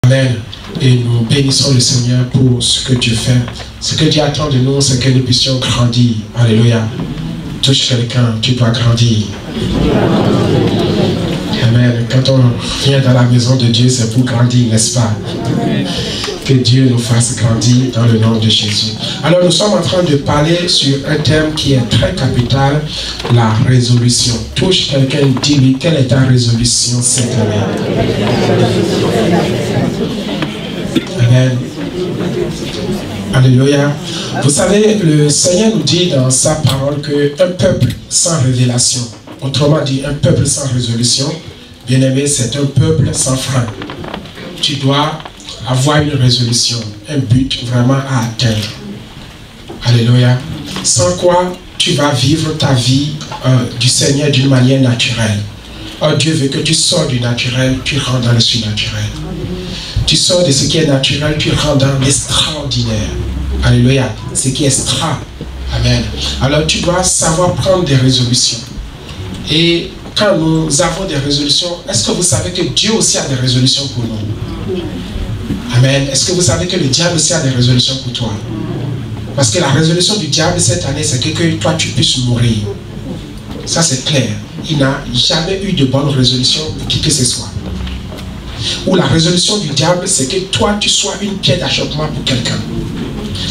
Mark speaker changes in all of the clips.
Speaker 1: Amen. Et nous bénissons le Seigneur pour ce que Dieu fait. Ce que Dieu attend de nous, c'est que nous puissions grandir. Alléluia. Touche quelqu'un, tu dois grandir. Amen. Quand on vient dans la maison de Dieu, c'est pour grandir, n'est-ce pas? Que Dieu nous fasse grandir dans le nom de Jésus. Alors nous sommes en train de parler sur un thème qui est très capital, la résolution. Touche quelqu'un, dis-lui, quelle est ta résolution cette année? Amen. Alléluia. Vous savez, le Seigneur nous dit dans sa parole qu'un peuple sans révélation, autrement dit, un peuple sans résolution, bien aimé, c'est un peuple sans frein. Tu dois avoir une résolution, un but vraiment à atteindre. Alléluia. Sans quoi tu vas vivre ta vie du Seigneur d'une manière naturelle. Oh, Dieu veut que tu sors du naturel, tu rentres dans le surnaturel. Tu sors de ce qui est naturel, tu rentres dans l'extraordinaire. Alléluia. Ce qui est extra. Amen. Alors tu dois savoir prendre des résolutions. Et quand nous avons des résolutions, est-ce que vous savez que Dieu aussi a des résolutions pour nous? Amen. Est-ce que vous savez que le diable aussi a des résolutions pour toi? Parce que la résolution du diable cette année, c'est que toi tu puisses mourir. Ça c'est clair. Il n'a jamais eu de bonne résolution pour qui que ce soit. Ou la résolution du diable, c'est que toi tu sois une pierre d'achoppement pour quelqu'un.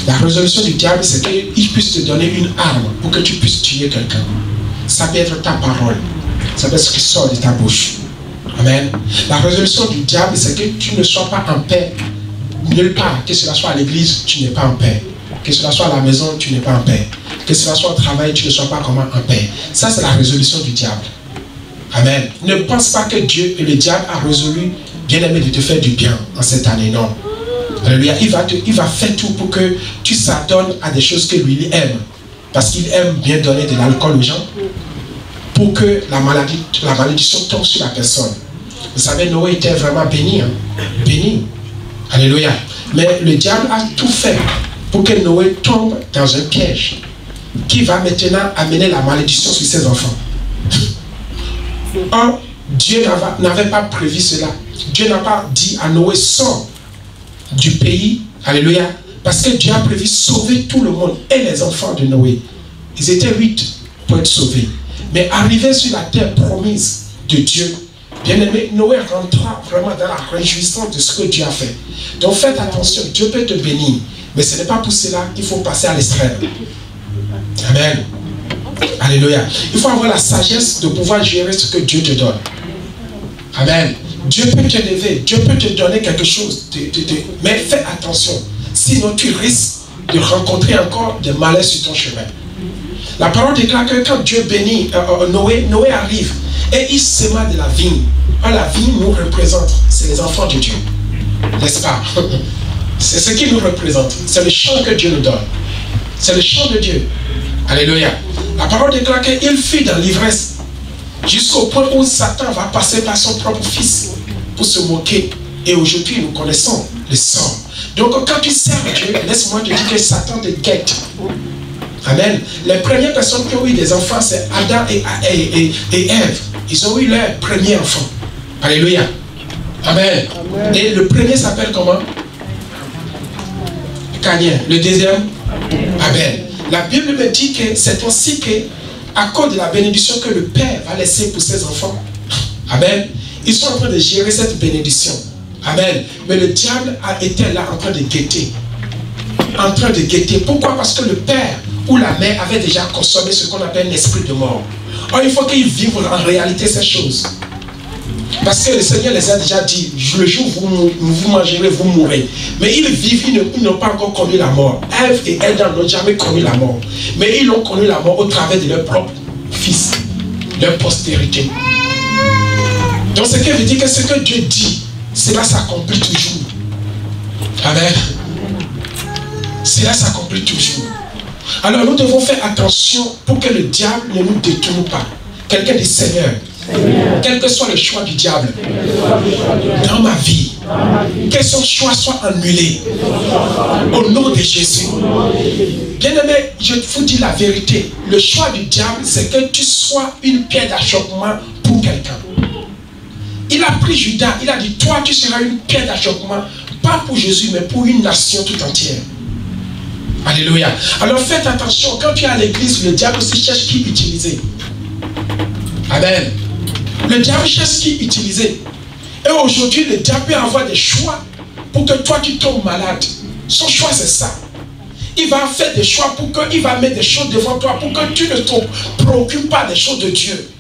Speaker 1: La résolution du diable, c'est qu'il puisse te donner une arme pour que tu puisses tuer quelqu'un. Ça peut être ta parole. Ça peut être ce qui sort de ta bouche. Amen. La résolution du diable, c'est que tu ne sois pas en paix nulle part. Que cela soit à l'église, tu n'es pas en paix. Que cela soit à la maison, tu n'es pas en paix. Que cela soit au travail, tu ne sois pas comment en paix. Ça, c'est la résolution du diable. Amen. Ne pense pas que Dieu et le diable a résolu, bien aimé, de te faire du bien en cette année. Non. Alléluia. Il va faire tout pour que tu s'adonnes à des choses que lui aime. Parce qu'il aime bien donner de l'alcool aux gens. Pour que la malédiction tombe sur la personne. Vous savez, Noé était vraiment béni. Hein? Béni. Alléluia. Mais le diable a tout fait pour que Noé tombe dans un piège qui va maintenant amener la malédiction sur ses enfants. Or, Dieu n'avait pas prévu cela. Dieu n'a pas dit à Noé, sors du pays. Alléluia. Parce que Dieu a prévu sauver tout le monde et les enfants de Noé. Ils étaient 8 pour être sauvés. Mais arrivé sur la terre promise de Dieu, bien aimé, Noé rentra vraiment dans la réjouissance de ce que Dieu a fait. Donc faites attention, Dieu peut te bénir. Mais ce n'est pas pour cela qu'il faut passer à l'extrême. Amen. Alléluia. Il faut avoir la sagesse de pouvoir gérer ce que Dieu te donne. Amen. Dieu peut te lever, Dieu peut te donner quelque chose. Mais fais attention. Sinon tu risques de rencontrer encore des malheurs sur ton chemin. La parole déclare que quand Dieu bénit Noé arrive et il sème de la vigne. La vigne nous représente, c'est les enfants de Dieu. N'est-ce pas? C'est ce qui nous représente. C'est le champ que Dieu nous donne. C'est le champ de Dieu. Alléluia. La parole déclare qu'il fut dans l'ivresse jusqu'au point où Satan va passer par son propre fils pour se moquer. Et aujourd'hui, nous connaissons le sort. Donc, quand tu sers Dieu, laisse-moi te dire que Satan te guette. Amen. Les premières personnes qui ont eu des enfants, c'est Adam et Ève. Ils ont eu leur premier enfant. Alléluia. Amen. Amen. Et le premier s'appelle comment? Caïn. Le deuxième? Abel. La Bible me dit que c'est aussi qu'à cause de la bénédiction que le Père va laisser pour ses enfants. Amen. Ils sont en train de gérer cette bénédiction. Amen. Mais le diable a été là en train de guetter. En train de guetter. Pourquoi? Parce que le Père ou la mère avait déjà consommé ce qu'on appelle l'esprit de mort. Or, il faut qu'ils vivent en réalité ces choses. Parce que le Seigneur les a déjà dit, le jour où vous mangerez, vous mourrez. Mais ils vivent, ils n'ont pas encore connu la mort. Ève et Adam n'ont jamais connu la mort. Mais ils ont connu la mort au travers de leur propre fils, leur postérité. Donc ce qui veut dire que ce que Dieu dit, cela s'accomplit toujours. Amen. Cela s'accomplit toujours. Alors nous devons faire attention pour que le diable ne nous détourne pas. Quelqu'un dit Seigneur, quel que soit le choix du diable dans ma vie, que son choix soit annulé au nom de Jésus. Bien aimé, je vous dis la vérité. Le choix du diable, c'est que tu sois une pierre d'achoppement pour quelqu'un. Il a pris Judas, il a dit, toi tu seras une pierre d'achoppement, pas pour Jésus, mais pour une nation tout entière. Alléluia. Alors faites attention, quand tu es à l'église, le diable aussi cherche qui utiliser. Amen. Le diable cherche qui utiliser. Et aujourd'hui, le diable peut avoir des choix pour que toi tu tombes malade. Son choix c'est ça. Il va faire des choix pour qu'il va mettre des choses devant toi pour que tu ne te préoccupes pas des choses de Dieu.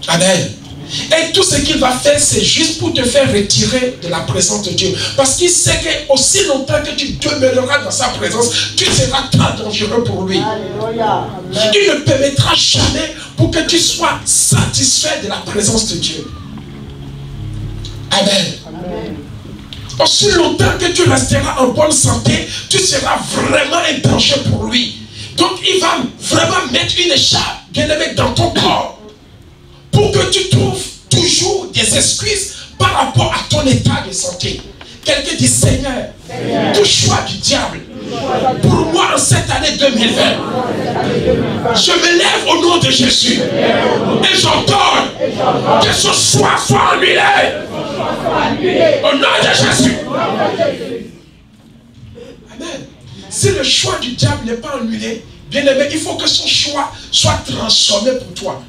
Speaker 1: Amen. Et tout ce qu'il va faire, c'est juste pour te faire retirer de la présence de Dieu. Parce qu'il sait que aussi longtemps que tu demeureras dans sa présence, tu seras très dangereux pour lui. Alléluia. Il ne permettra jamais pour que tu sois satisfait de la présence de Dieu. Amen. Amen. Aussi longtemps que tu resteras en bonne santé, tu seras vraiment un danger pour lui. Donc il va vraiment mettre une écharpe, bien aimé, dans ton corps. Pour que tu trouves toujours des excuses par rapport à ton état de santé. Quelqu'un dit, Seigneur, tout choix du diable, pour moi en cette année 2020, je me lève au nom de Jésus et j'ordonne que ce choix soit annulé au nom de Jésus. Amen. Si le choix du diable n'est pas annulé, bien aimé, il faut que son choix soit transformé pour toi.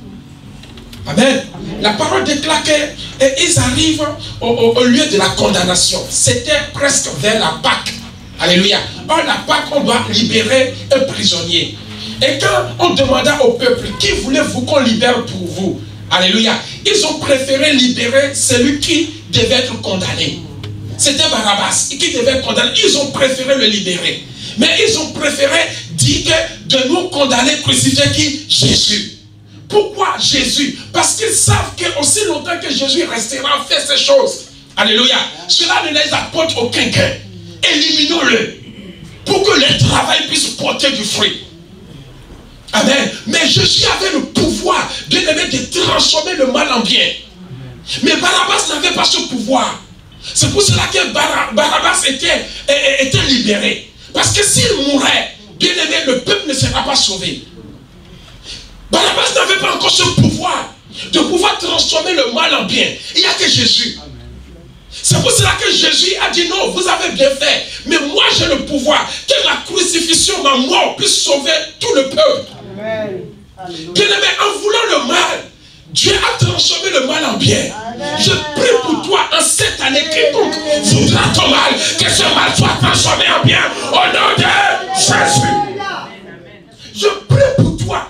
Speaker 1: Amen. La parole déclare qu'ils arrivent au lieu de la condamnation. C'était presque vers la Pâque. Alléluia. Or, la Pâque, on doit libérer un prisonnier. Et quand on demanda au peuple, qui voulez-vous qu'on libère pour vous? Alléluia. Ils ont préféré libérer celui qui devait être condamné. C'était Barabbas qui devait être condamné. Ils ont préféré le libérer. Mais ils ont préféré dire que de nous condamner, crucifier qui? Jésus. Pourquoi Jésus? Parce qu'ils savent qu'aussi longtemps que Jésus restera faire ces choses, alléluia, cela ne les apporte aucun gain. Éliminons-le pour que le travail puisse porter du fruit. Amen. Mais Jésus avait le pouvoir, bien aimé, de transformer le mal en bien. Mais Barabbas n'avait pas ce pouvoir. C'est pour cela que Barabbas était libéré. Parce que s'il mourait, bien aimé, le peuple ne sera pas sauvé. Barabbas n'avait pas encore ce pouvoir de pouvoir transformer le mal en bien. Il n'y a que Jésus. C'est pour cela que Jésus a dit non, vous avez bien fait. Mais moi j'ai le pouvoir que la crucifixion, ma mort, puisse sauver tout le peuple. Bien aimé, en voulant le mal, Dieu a transformé le mal en bien. Amen. Je prie pour toi en cette année, quiconque voudra ton mal, que ce mal soit transformé en bien au nom de Jésus. Je prie pour toi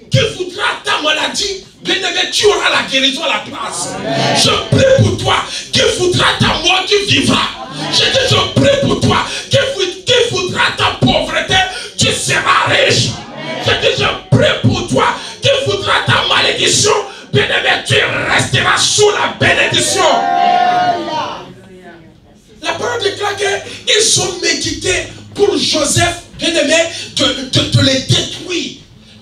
Speaker 1: qui voudra ta maladie, bien aimé, tu auras la guérison à la place. Amen. Je prie pour toi qui voudra ta mort, tu vivras. Je prie pour toi qui voudra ta pauvreté, tu seras riche. Je prie pour toi qui voudra ta malédiction, bien aimé, tu resteras sous la bénédiction. La parole déclare qu'ils ont médité pour Joseph, bien aimé, de les détruire.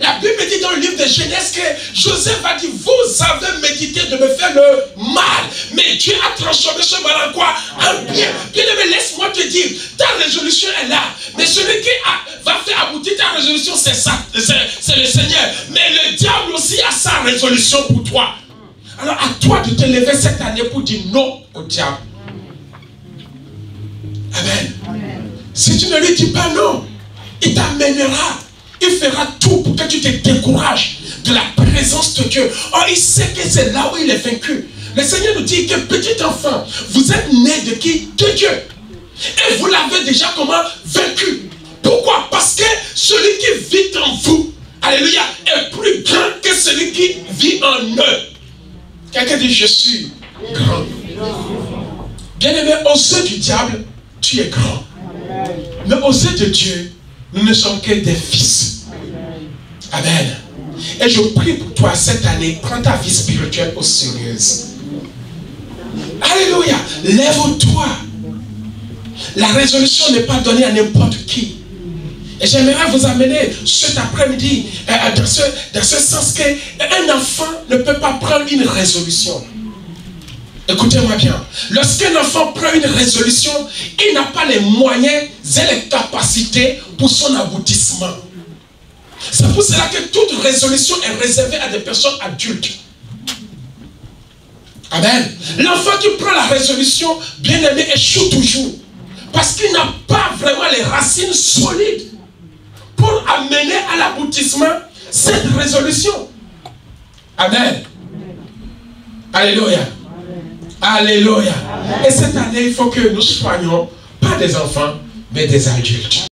Speaker 1: La Bible dit dans le livre de Genèse que Joseph a dit, vous avez médité de me faire le mal, mais Dieu a transformé ce mal en quoi? En bien. Bien aimé, laisse-moi te dire, ta résolution est là, mais celui qui va faire aboutir ta résolution, c'est ça, c'est le Seigneur. Mais le diable aussi a sa résolution pour toi. Alors à toi de te lever cette année pour dire non au diable. Amen. Amen. Si tu ne lui dis pas non, il t'amènera. Il fera tout pour que tu te décourages de la présence de Dieu. Or, il sait que c'est là où il est vaincu. Le Seigneur nous dit que petit enfant, vous êtes né de qui? De Dieu. Et vous l'avez déjà comment? Vaincu. Pourquoi? Parce que celui qui vit en vous, alléluia, est plus grand que celui qui vit en eux. Quelqu'un dit, je suis grand. Bien-aimé, aux yeux du diable, tu es grand. Mais aux yeux de Dieu, nous ne sommes que des fils. Amen. Et je prie pour toi cette année, prends ta vie spirituelle au sérieux. Alléluia. Lève-toi. La résolution n'est pas donnée à n'importe qui. Et j'aimerais vous amener cet après-midi dans ce sens qu'un enfant ne peut pas prendre une résolution. Écoutez-moi bien. Lorsqu'un enfant prend une résolution, il n'a pas les moyens et les capacités pour son aboutissement. C'est pour cela que toute résolution est réservée à des personnes adultes. Amen. L'enfant qui prend la résolution, bien aimé, échoue toujours. Parce qu'il n'a pas vraiment les racines solides pour amener à l'aboutissement cette résolution. Amen. Alléluia. Alléluia. Et cette année, il faut que nous soignions pas des enfants, mais des adultes.